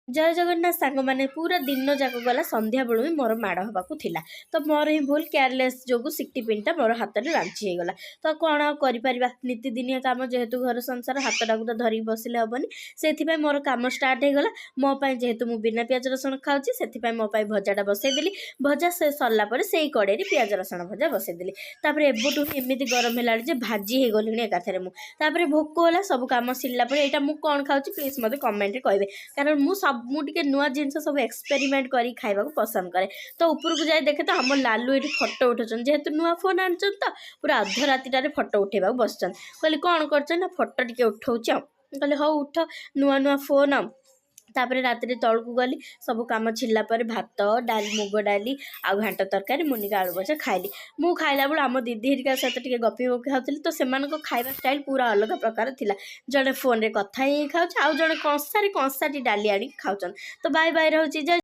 जय जगन्नाथ सांग मैंने पूरा दिन जाक गला संध्या बेलू मोर माड़ हवाक थिला तो मोर ही भूल केयरलेस जो सिक्टी पिनटा मोर हाथ में रांची हो गला तो कौन कर नीतिदिनिया काम जेहेतु घर संसार हाथटा को तो धरिक बसिले हेनी से मोर काम स्टार्ट हो गला मोपाई जेहेतु मुझे बिना पियाज रसुण खाऊँगी से मोपाई भजाटा बसईदेली भजा से सरलापर से कड़े पियाज रसुण भजा बसईदेली एबटू एमती गरम है भाजी हो गली एकाथरे मुझे भोक होला सब कम सर यहाँ मुझे कौन खाऊँ प्लीज मत कमेंट कहे कारण मुझे नुआ जिनस सब एक्सपेरिमेंट कर खाइबा पसंद करे तो ऊपर जाए देखे तो हम लालू ये फोटो उठाऊँ जेहेतु नुआ फोन आन तो पूरा अध रातिर फोटो उठेबा बस कहली कौन कर फोटो टे उठाऊँ कहले हाँ उठ नुआ नुआ फोन तापर रात तौक गली सब कम छिल्ला भात डाल मुग डाली आ घाट तरकारी मुनिका आलू भजा खाइली मु खाइला बेलू आम दीदी हरिका सहित टे गपी गपी खाऊली तो से खाଇବା स्टाइल पूरा अलग प्रकार थिला जड़े फोन रे कथा ही खाऊ जड़े कंसारी कंसाटी डाली आनी खाऊन तो बाय बाय रोचे।